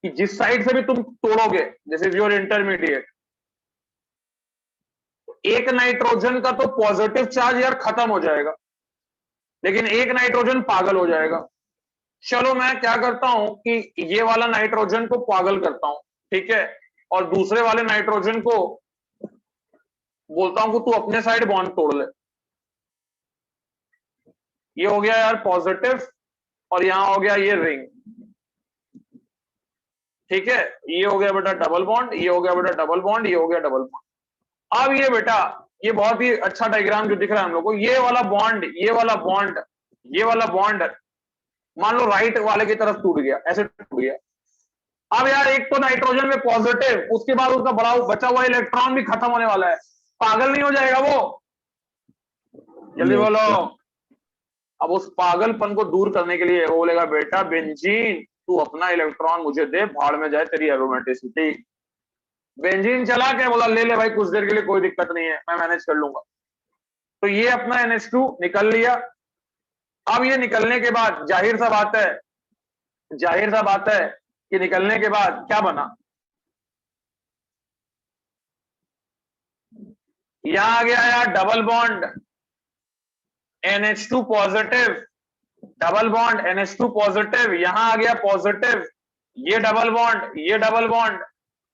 कि जिस साइड से भी तुम तोड़ोगे, दिस इज योर इंटरमीडिएट, एक नाइट्रोजन का तो पॉजिटिव चार्ज यार खत्म हो जाएगा, लेकिन एक नाइट्रोजन पागल हो जाएगा। चलो मैं क्या करता हूं कि ये वाला नाइट्रोजन को पागल करता हूं, ठीक है, और दूसरे वाले नाइट्रोजन को बोलता हूं कि तू अपने साइड बॉन्ड तोड़ ले। ये हो गया यार पॉजिटिव और यहां हो गया ये रिंग, ठीक है, ये हो गया बेटा डबल बॉन्ड, ये हो गया बेटा डबल बॉन्ड, ये हो गया डबल बॉन्ड। अब ये बेटा ये बहुत ही अच्छा डायग्राम जो दिख रहा है हम लोग को, ये वाला बॉन्ड, ये वाला बॉन्ड, ये वाला बॉन्ड मान लो राइट वाले की तरफ टूट गया, ऐसे टूट गया। अब यार एक तो नाइट्रोजन में पॉजिटिव, उसके बाद उसका बड़ा बचा हुआ इलेक्ट्रॉन भी खत्म होने वाला है, पागल नहीं हो जाएगा वो? जल्दी बोलो। अब उस पागलपन को दूर करने के लिए वो बोलेगा बेटा बेंजीन तू अपना इलेक्ट्रॉन मुझे दे, भाड़ में जाए तेरी एरोमेटिसिटी। बेंजीन चला के बोला ले ले भाई कुछ देर के लिए, कोई दिक्कत नहीं है, मैं मैनेज कर लूंगा। तो ये अपना NH2 निकल लिया। अब ये निकलने के बाद जाहिर सा बात है कि निकलने के बाद क्या बना, यहां आ गया यार double bond NH2 positive, double bond NH2 positive, यहां आ गया पॉजिटिव, ये डबल बॉन्ड, ये डबल बॉन्ड,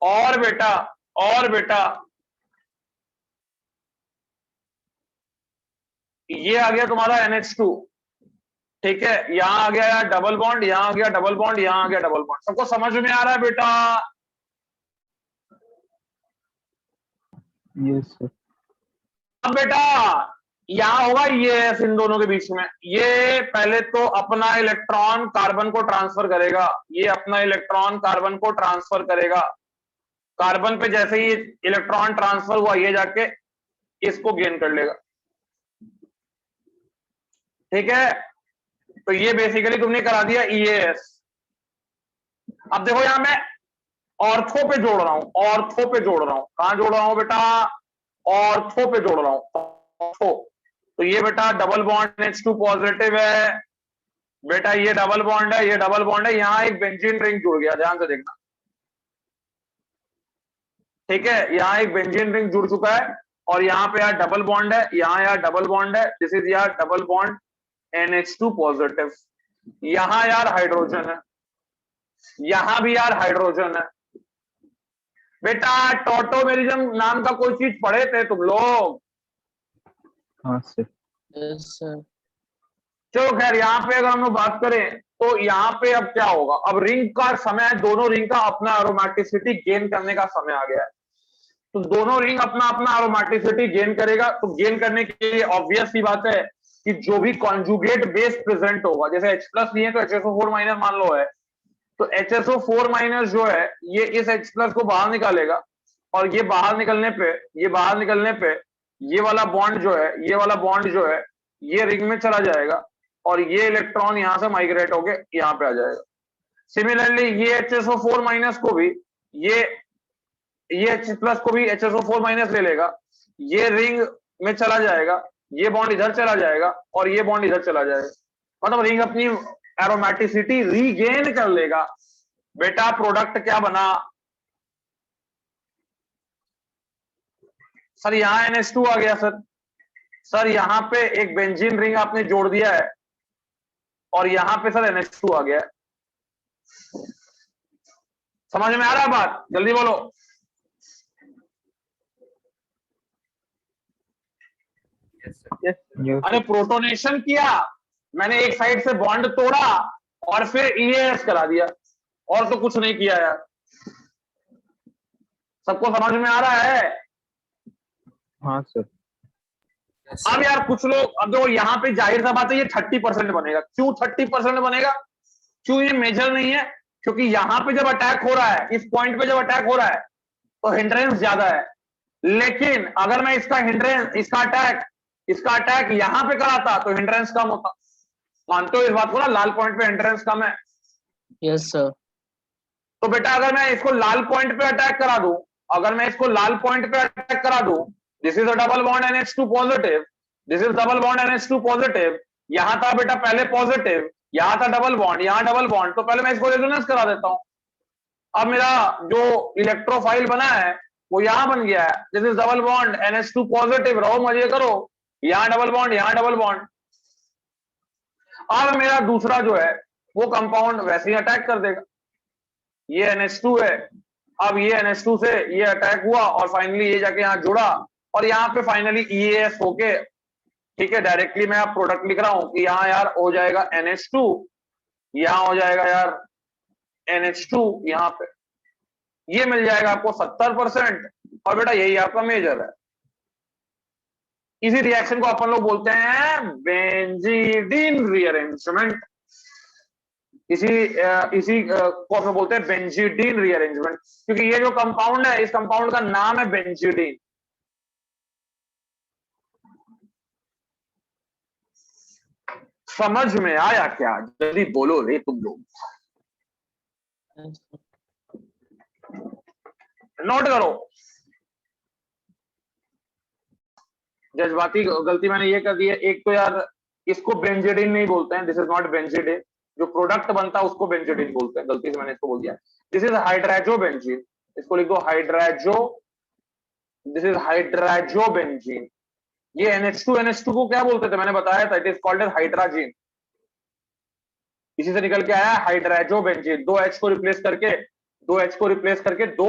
और बेटा ये आ गया तुम्हारा NH2, ठीक है, यहां आ गया यार डबल बॉन्ड, यहां आ गया डबल बॉन्ड, यहां आ गया डबल बॉन्ड। सबको समझ में आ रहा है बेटा? Yes sir. अब बेटा यहां होगा ये इन दोनों के बीच में, ये पहले तो अपना इलेक्ट्रॉन कार्बन को ट्रांसफर करेगा, ये अपना इलेक्ट्रॉन कार्बन को ट्रांसफर करेगा। कार्बन पे जैसे ही इलेक्ट्रॉन ट्रांसफर हुआ ये जाके इसको गेन कर लेगा, ठीक है, तो ये बेसिकली तुमने करा दिया EAS। अब देखो यहां मैं ऑर्थो पे जोड़ रहा हूं, ऑर्थो पे जोड़ रहा हूं, कहां जोड़ रहा हूं बेटा? ऑर्थो पे जोड़ रहा हूं, ऑर्थो। तो ये बेटा डबल बॉन्ड NH2 पॉजिटिव है बेटा, ये डबल बॉन्ड है, ये डबल बॉन्ड है, यहां एक बेंजीन रिंग जुड़ गया, ध्यान से देखना, ठीक है, यहां एक बेंजीन रिंग जुड़ चुका है और यहां पे यार डबल बॉन्ड है, यहां यार डबल बॉन्ड है, दिस इज यार डबल बॉन्ड NH2 पॉजिटिव, यहां यार हाइड्रोजन है, यहां भी यार हाइड्रोजन है। बेटा टोटोमेरिज्म नाम का कोई चीज पढ़े थे तुम लोग? हाँ सर। Yes, sir. चलो खैर, यहाँ पे अगर हम लोग बात करें तो यहाँ पे अब क्या होगा, अब रिंग का समय है, दोनों रिंग का अपना एरोमेटिसिटी गेन करने का समय आ गया है। तो दोनों रिंग अपना अपना एरोमेटिसिटी गेन करेगा। तो गेन करने के लिए ऑब्वियस सी बात है कि जो भी कॉन्जुगेट बेस प्रेजेंट होगा, जैसे H प्लस नहीं है तो HSO4 माइनस मान लो है, तो HSO4 माइनस जो है ये इस H प्लस को बाहर निकालेगा, और ये बाहर निकलने पे ये वाला बॉन्ड जो है, ये वाला बॉन्ड जो है ये रिंग में चला जाएगा, और ये इलेक्ट्रॉन यहां से माइग्रेट होके यहाँ पे आ जाएगा। सिमिलरली ये HSO4 माइनस को भी ये H प्लस को भी HSO4 माइनस ले लेगा, ये रिंग में चला जाएगा, ये बॉन्ड इधर चला जाएगा, और ये बॉन्ड इधर चला जाएगा। मतलब रिंग अपनी एरोमेटिसिटी रीगेन कर लेगा। बेटा प्रोडक्ट क्या बना? सर यहां NH2 आ गया सर। सर यहां पे एक बेंजीन रिंग आपने जोड़ दिया है, और यहां पे सर NH2 आ गया है। समझ में आ रहा है बात? जल्दी बोलो। अरे प्रोटोनेशन किया मैंने, एक साइड से बॉन्ड तोड़ा और फिर EAS करा दिया, और तो कुछ नहीं किया यार। सबको समझ में आ रहा है? हाँ सर। अब यार कुछ लोग, अब जो यहाँ पे जाहिर सा बात है ये 30% बनेगा। क्यों 30% बनेगा? क्यों ये मेजर नहीं है? क्योंकि यहाँ पे जब अटैक हो रहा है, इस पॉइंट पे जब अटैक हो रहा है तो हिंड्रेंस ज्यादा है। लेकिन अगर मैं इसका हिंड्रेंस, इसका अटैक यहां पे कराता तो हिंड्रेंस कम होता। मानते हो इस बात को ना? लाल पॉइंट पे हिंड्रेंस कम है। Yes, sir. तो बेटा अगर मैं इसको लाल पॉइंट पे अटैक करा दूं, अगर मैं इसको लाल पॉइंट पे अटैक करा दूं, this is a double bond NH2 positive, this is double bond NH2 positive, यहां था बेटा पहले पॉजिटिव, यहां था डबल बॉन्ड, यहां डबल बॉन्ड, तो पहले मैं इसको रेजोनेंस करा देता हूं। अब मेरा जो इलेक्ट्रोफाइल बना है वो यहां बन गया है, this is double bond NH2 positive, रहो मजे करो, यहां डबल बॉन्ड, यहां डबल बॉन्ड। अब मेरा दूसरा जो है वो कंपाउंड वैसे ही अटैक कर देगा। ये NH2 है, अब ये NH2 से ये अटैक हुआ और फाइनली ये जाके यहां जुड़ा, और यहाँ पे फाइनली EAS होके, ठीक है, डायरेक्टली मैं आप प्रोडक्ट लिख रहा हूं कि यहाँ यार हो जाएगा NH2, यहां हो जाएगा यार NH2, यहाँ पे ये मिल जाएगा आपको 70%, और बेटा यही आपका मेजर है। इसी रिएक्शन को अपन लोग बोलते हैं बेंजीडीन रीअरेंजमेंट। इसी को हम बोलते हैं बेंजीडीन रीअरेंजमेंट, क्योंकि ये जो कंपाउंड है, इस कंपाउंड का नाम है बेंजीडीन। समझ में आया क्या? जल्दी बोलो रे तुम लोग, Yes, sir. नोट करो। जज्बाती गलती मैंने ये कर दी है। एक तो यार इसको बेंजीडीन नहीं बोलते हैं, दिस इज नॉट बेंजीडीन। जो प्रोडक्ट बनता है उसको बेंजीडीन बोलते हैं, गलती से मैंने इसको बोल दिया। दिस इज हाइड्राजोबेंजीन, इसको लिख दो हाइड्राजो, दिस इज हाइड्राजोबेंजीन। ये NH2 को क्या बोलते थे मैंने बताया था, it is called as hydrazine. इसी से निकल के आया हाइड्राजोबेंजीन। दो H को रिप्लेस करके दो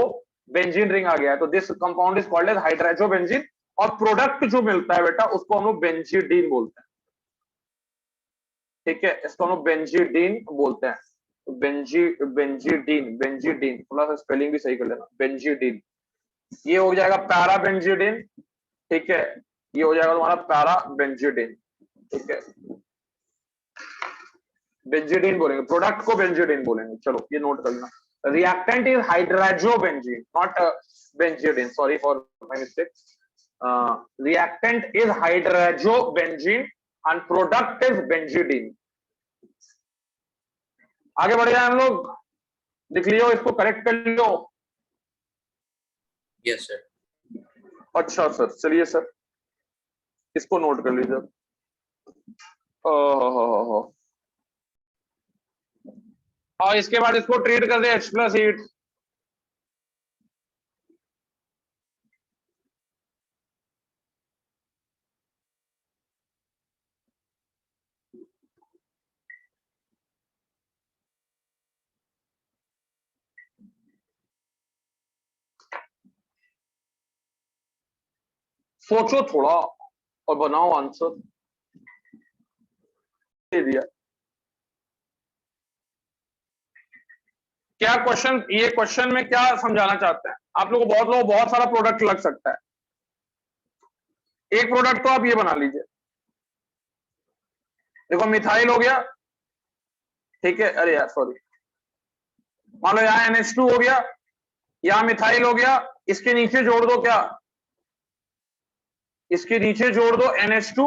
बेंजीन रिंग आ गया है, तो this compound is called as hydrazobenzene. और प्रोडक्ट जो मिलता है बेटा उसको हम लोग बेंजीडीन बोलते हैं, ठीक है, इसको हम लोग बेंजीडीन बोलते हैं। तो बेंजीडीन थोड़ा सा स्पेलिंग भी सही कर लेना, बेंजीडीन। ये हो जाएगा पैरा बेंजीडीन, ठीक है, ये हो जाएगा तुम्हारा पैरा बेंजीडीन, ठीक है। बेंजीडीन बोलेंगे, प्रोडक्ट को बेंजीडीन बोलेंगे। चलो ये नोट कर लेना। Reactant is hydrazobenzene, not benzidine, sorry for my mistake. Reactant is hydrazobenzene and product is benzidine. आगे बढ़ जाए हम लोग, लिख लियो, इसको करेक्ट कर लियो। Yes, sir. अच्छा सर, चलिए सर इसको नोट कर लीजिए। ओहो, और इसके बाद इसको ट्रीट कर दे H+8। सोचो थोड़ा और बनाओ आंसर। दे दिया। क्या क्वेश्चन, ये क्वेश्चन में क्या समझाना चाहते हैं आप लोगों को? बहुत सारा प्रोडक्ट लग सकता है। एक प्रोडक्ट तो आप ये बना लीजिए, देखो मिथाइल हो गया, ठीक है, अरे यार सॉरी, मान लो यहां NH2 हो गया, यहां मिथाइल हो गया, इसके नीचे जोड़ दो क्या, इसके नीचे जोड़ दो NH2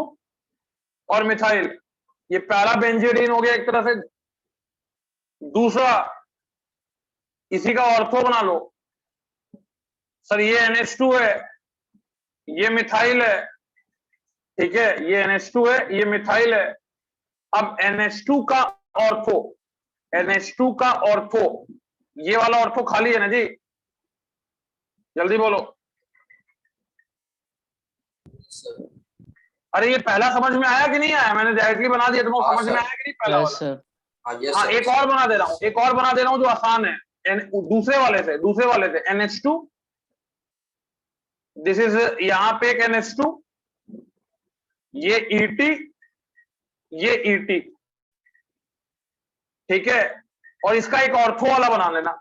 और मिथाइल, ये पहला बेंजीडीन हो गया एक तरह से। दूसरा इसी का ऑर्थो बना लो, सर ये NH2 है, ये मिथाइल है, ठीक है, ये NH2 है, ये मिथाइल है। अब NH2 का ऑर्थो, NH2 का ऑर्थो, ये वाला ऑर्थो खाली है ना जी, जल्दी बोलो। अरे ये पहला समझ में आया कि नहीं आया? मैंने डायरेक्टली बना दिया, तुमको समझ में आया कि नहीं पहला यस वाला? सर। हाँ, एक और बना दे रहा हूँ, एक और बना दे रहा हूँ जो आसान है, दूसरे वाले से NH2, दिस इज, यहां पे एक NH2, ये ET, ये ET, ठीक है, और इसका एक ऑर्थो वाला बना लेना,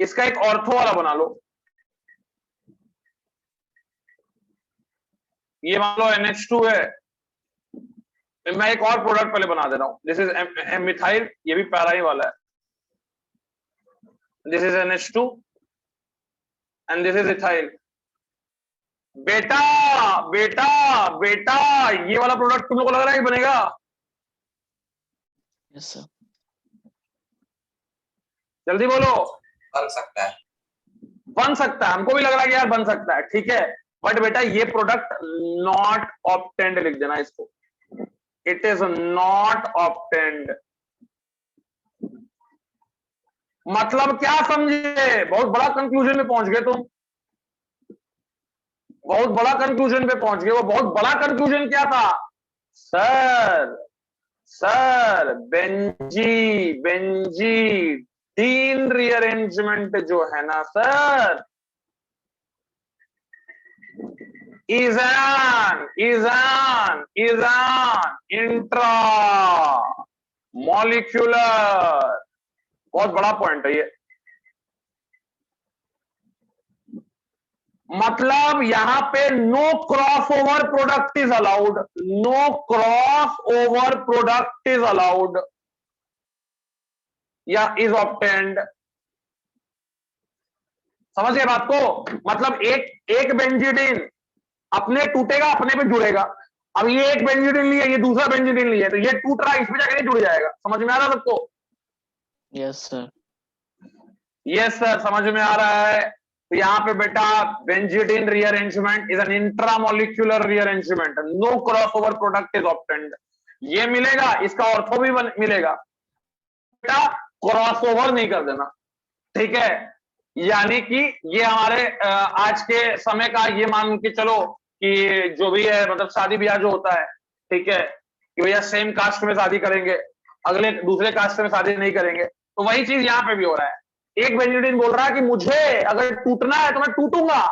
इसका एक ऑर्थो वाला बना लो। ये मान लो NH2 है, मैं एक और प्रोडक्ट पहले बना दे रहा हूं, दिस इज मिथाइल, ये भी पैरा ही वाला है, this is NH2 and this is ethyl. बेटा बेटा बेटा, ये वाला प्रोडक्ट तुम लोग को लग रहा है कि बनेगा? Yes sir. जल्दी बोलो। बन सकता है, बन सकता है, हमको भी लग रहा है कि यार बन सकता है, ठीक है, बट बेटा ये प्रोडक्ट नॉट ऑब्टेंड लिख देना इसको, इट इज नॉट ऑब्टेंड। मतलब क्या समझे? बहुत बड़ा कंक्लूजन में पहुंच गए तुम, बहुत बड़ा कंक्लूजन पे पहुंच गए। वो बहुत बड़ा कंक्लूजन क्या था? सर बेंजीडीन रीअरेंजमेंट जो है ना sir, is an intra molecular, बहुत बड़ा पॉइंट है ये। मतलब यहां पे no cross over product is allowed, no cross over product is allowed या इज ऑब्टेंड। समझ गए बात को? मतलब एक बेंजीडीन अपने टूटेगा, अपने पे जुड़ेगा। अब ये एक बेंजीडीन लिया, ये दूसरा बेंजीडीन लिया, तो ये टूट रहा है, इसमें जाके नहीं जुड़ जाएगा। समझ में आ रहा है सबको? Yes sir. यस सर, समझ में आ रहा है। तो यहां पे बेटा benzidine rearrangement is an intramolecular rearrangement, no cross over product is obtained. ये मिलेगा, इसका ऑर्थो भी मिलेगा, बेटा क्रॉस ओवर नहीं कर देना, ठीक है। यानी कि ये हमारे आज के समय का, ये मान के चलो कि जो भी है, मतलब शादी ब्याह जो होता है, ठीक है, कि भैया सेम कास्ट में शादी करेंगे, अगले दूसरे कास्ट में शादी नहीं करेंगे, तो वही चीज यहाँ पे भी हो रहा है। एक बेंजीडीन बोल रहा है कि मुझे अगर टूटना है तो मैं टूटूंगा,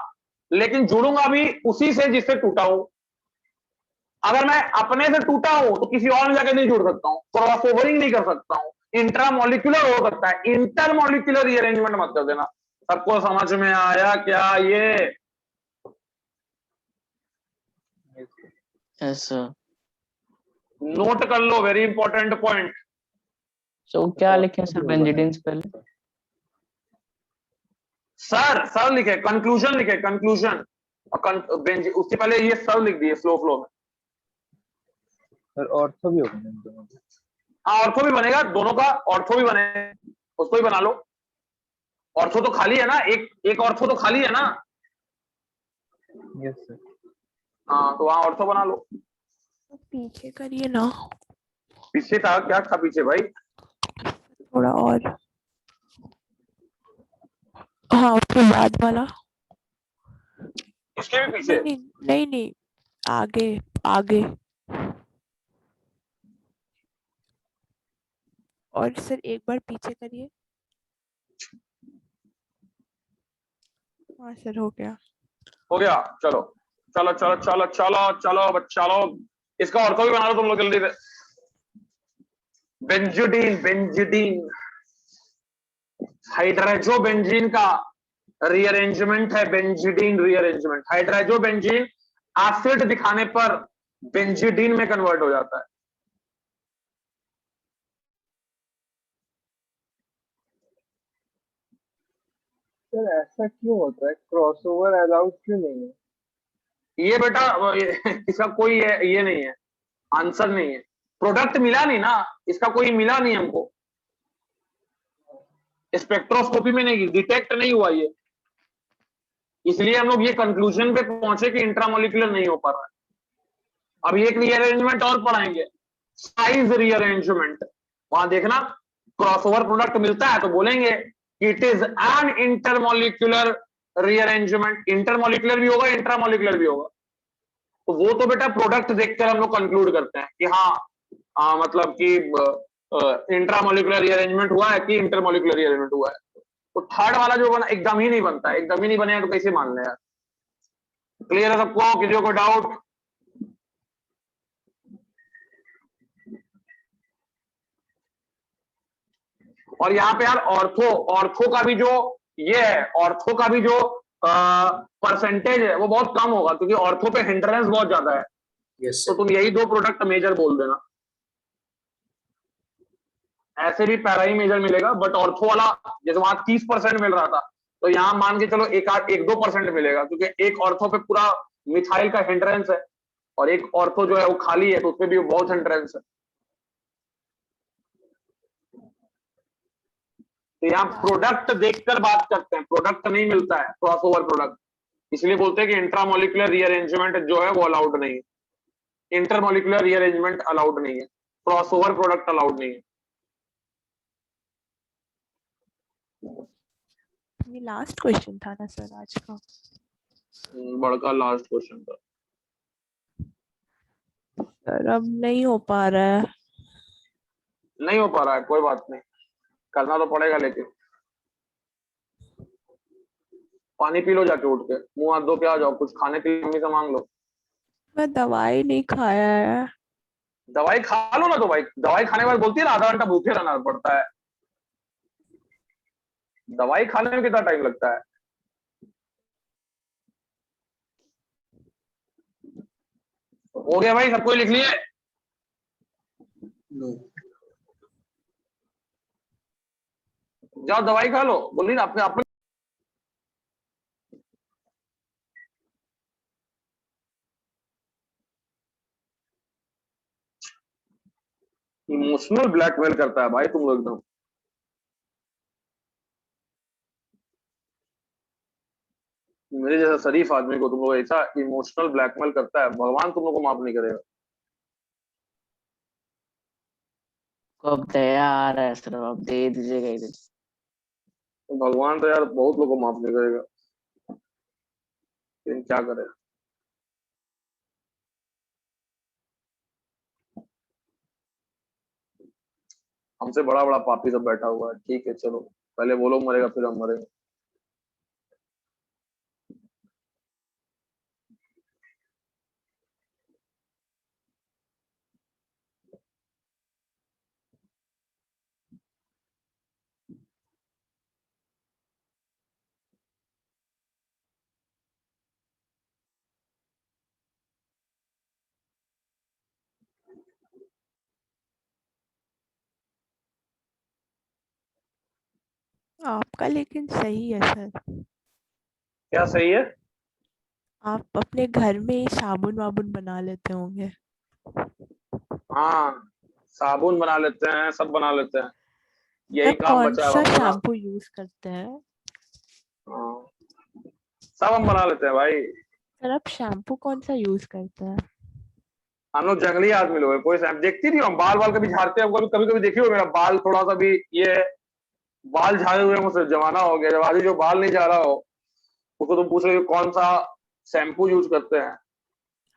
लेकिन जुड़ूंगा भी उसी से जिससे टूटा हूं। अगर मैं अपने से टूटा हूं तो किसी और में जाकर नहीं जुड़ सकता हूं, क्रॉस ओवरिंग नहीं कर सकता हूं, इंट्रामोलिक्यूलर हो सकता है, इंटरमोलिक्यूलर रीअरेंजमेंट मत कर देना। सबको समझ में आया क्या ये? Yes sir. नोट कर लो, वेरी इंपॉर्टेंट पॉइंट। सो क्या लिखें सर बेंजीडीन से पहले? सर लिखे, कंक्लूजन लिखे, कंक्लूजन, उससे पहले ये सर लिख दिए फ्लो में। सर ऑर्थो भी होगा इन दोनों का? हाँ, ऑर्थो भी बनेगा, दोनों का ऑर्थो भी बने, उसको भी बना लो। ऑर्थो तो खाली है ना, एक ऑर्थो तो खाली है ना। Yes sir. हाँ, तो वहां ऑर्थो बना लो। पीछे करिए ना, पीछे था क्या? था पीछे भाई, थोड़ा और, हाँ उसके बाद वाला। इसके भी पीछे। नहीं, आगे। और सर एक बार पीछे करिए। हाँ सर, हो गया। चलो चलो बच्चा लोग, इसका ऑर्थो भी बना लो तुम लोग जल्दी से। बेंजिडीन, बेंजिडीन हाइड्रोजोबेंजीन का रीअरेंजमेंट है, बेंजिडीन रीअरेंजमेंट। हाइड्रोजोबेंजीन एसिड दिखाने पर बेंजिडीन में कन्वर्ट हो जाता है। सर ऐसा क्यों होता है, क्रॉसओवर अलाउड क्यों नहीं है? ये बेटा इसका कोई ये नहीं है, आंसर नहीं है। प्रोडक्ट मिला नहीं ना, इसका कोई मिला नहीं हमको, स्पेक्ट्रोस्कोपी में नहीं डिटेक्ट नहीं हुआ ये, इसलिए हम लोग ये कंक्लूजन पे पहुंचे कि इंट्रामोलिकुलर नहीं हो पा रहा है। अब एक रीअरेंजमेंट और पढ़ाएंगे, साइज रीअरेंजमेंट। वहां देखना क्रॉसओवर प्रोडक्ट मिलता है तो बोलेंगे it is an intermolecular rearrangement. Intermolecular भी होगा, इंट्रामोलिकुलर भी होगा। तो वो तो बेटा प्रोडक्ट देखकर हम लोग कंक्लूड करते हैं कि हाँ मतलब कि इंट्रामोलिकुलर रीअरेंजमेंट हुआ है कि इंटरमोलिकुलर रीअरेंजमेंट हुआ है। तो थर्ड वाला जो बना एकदम ही नहीं बनता, एकदम ही नहीं बनेगा तो कैसे मान लें यार। क्लियर है सबको, किसी को डाउट? और यहाँ पे यार ऑर्थो का भी जो ये है, ऑर्थो का भी जो परसेंटेज है वो बहुत कम होगा, क्योंकि ऑर्थो पे हिंड्रेंस बहुत ज्यादा है। यस तो तुम यही दो प्रोडक्ट मेजर बोल देना, ऐसे भी पैरा ही मेजर मिलेगा, बट ऑर्थो वाला जैसे वहां 30% मिल रहा था, तो यहाँ मान के चलो 1-2% मिलेगा, क्योंकि एक ऑर्थो पे पूरा मिथाइल का हिंड्रेंस है और एक ऑर्थो जो है वो खाली है, तो उसपे भी बहुत हिंड्रेंस है। तो यहाँ प्रोडक्ट देखकर बात करते हैं, प्रोडक्ट नहीं मिलता है क्रॉसओवर प्रोडक्ट, इसलिए बोलते हैं कि इंट्रामोलिकुलर रीअरेंजमेंट जो है वो अलाउड नहीं है, इंटरमोलिकुलर रीअरेंजमेंट अलाउड नहीं है, क्रॉसओवर प्रोडक्ट अलाउड नहीं है। ये लास्ट क्वेश्चन था ना सर आज का? बड़का लास्ट क्वेश्चन था सर, अब नहीं हो पा रहा है। नहीं हो पा रहा है, कोई बात नहीं, करना तो पड़ेगा। लेकिन पानी पी लो जाके, उठ के मुंह हाथ धो के आ जाओ, कुछ खाने के लिए मम्मी से मांग लो। मैं दवाई नहीं खाया है। दवाई खा लो ना, तो भाई दवाई खाने के बाद बोलती है ना आधा घंटा भूखे रहना पड़ता है, दवाई खाने में कितना टाइम लगता है? हो गया भाई, सब कोई लिख लिए? नो जाओ दवाई खा लो, बोली ना अपने अपने। इमोशनल ब्लैकमेल करता है भाई तुम लोग एकदम। मेरे जैसा शरीफ आदमी को तुम लोग ऐसा इमोशनल ब्लैकमेल करता है, भगवान तुम लोग को माफ नहीं करेगा। को अब दया आ रहा है सर, अब दे दीजिएगा एक दिन। तो भगवान तो यार बहुत लोगों को माफ नहीं करेगा, लेकिन क्या करे। हमसे बड़ा बड़ा पापी सब बैठा हुआ है। ठीक है चलो, पहले वो लोग मरेगा फिर हम मरेंगे। आपका लेकिन सही है सर। क्या सही है? आप अपने घर में ही साबुन वाबुन बना लेते होंगे। हाँ, साबुन बना लेते हैं, सब बना लेते हैं, यही आप काम कौन बचा है सा हमको ना। शैम्पू यूज करते हैं? हाँ, सब हम बना लेते हैं भाई। सर, आप शैम्पू कौन सा यूज करते हैं? हम लोग जंगली आदमी लोग हैं, कोई देखती नहीं, हम बाल बाल कभी झाड़ते हैं, कभी कभी कभी देखी हो मेरा बाल थोड़ा सा भी ये बाल झाड़े हुए मुझसे जमाना हो गया। जब आदमी जो बाल नहीं झाड़ा हो उसको तुम पूछ रहे हो कौन सा शैम्पू यूज करते हैं।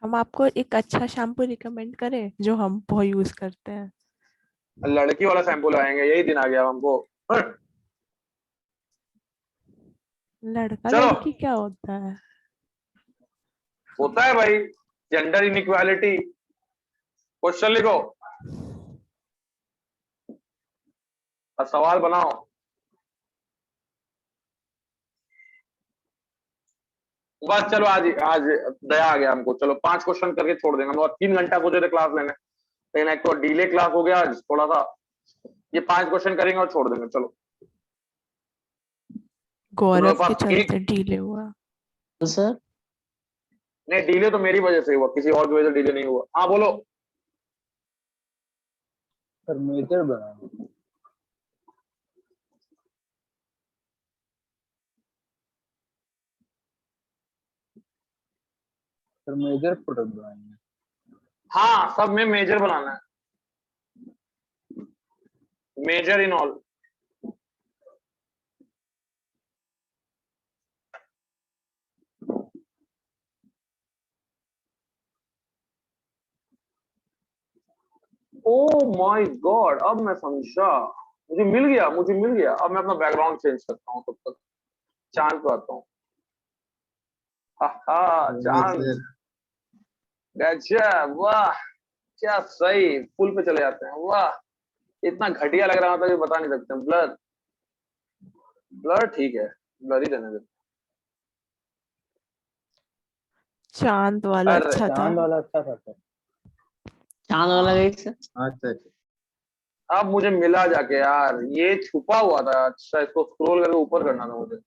हम आपको एक अच्छा शैम्पू रिकमेंड करें जो हम बहुत यूज करते हैं? लड़की वाला शैम्पू लगाएंगे, यही दिन आ गया हमको। लड़का चलो, लड़की क्या होता है? होता है भाई, जेंडर इनइक्वालिटी। क्वेश्चन लिखो। अब सवाल बनाओ। बस चलो आज आज दया आ गया हमको, चलो 5 क्वेश्चन करके छोड़ देंगे हम, और 3 घंटा सोचे थे क्लास लेने, लेकिन एक तो डीले क्लास हो गया आज थोड़ा सा, ये 5 क्वेश्चन करेंगे और छोड़ देंगे। चलो गौरव के पास एक चलते डिले हुआ। तो सर नहीं, डीले तो मेरी वजह से हुआ, किसी और की वजह से डीले नहीं हुआ। हाँ बोलो। सर मेजर बनाना, सर मेजर प्रोडक्ट बनाना। हाँ सब में मेजर बनाना है, major in all. Oh my God, अब मैं समझा, मुझे मिल गया, मुझे मिल गया। अब मैं अपना बैकग्राउंड चेंज करता हूँ, तब तक चांद पे आता हूँ। चांद, गजब, वाह क्या सही, फुल पे चले जाते हैं, वाह इतना घटिया लग रहा था कि बता नहीं सकते। ब्लर, ब्लर ठीक है, ब्लर ही रहने दे। चांद वाला अरे अच्छा था। चांद वाला अच्छा था सर। चांद वाला गई सर। हाँ सर। अब मुझे मिला जाके यार, ये छुपा हुआ था, अच्छा इसको स्क्रॉल करके ऊपर करना था मुझे।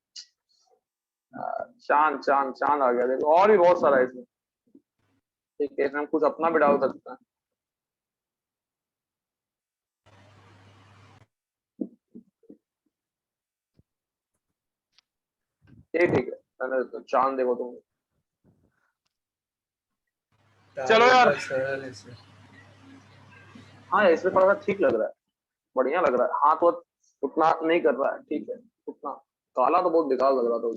चांद चांद चांद आ गया, देखो और भी बहुत सारा है इसमें। ठीक है, इसमें हम कुछ अपना भी डाल सकते हैं। ये ठीक है, मैंने तो चांद देखो तुम। चलो यार, हाँ यार, इसमें थोड़ा सा ठीक लग रहा है, बढ़िया लग रहा है। हाथ वाथ उतना नहीं कर रहा है, ठीक है। उतना काला तो बहुत बेकार लग रहा था।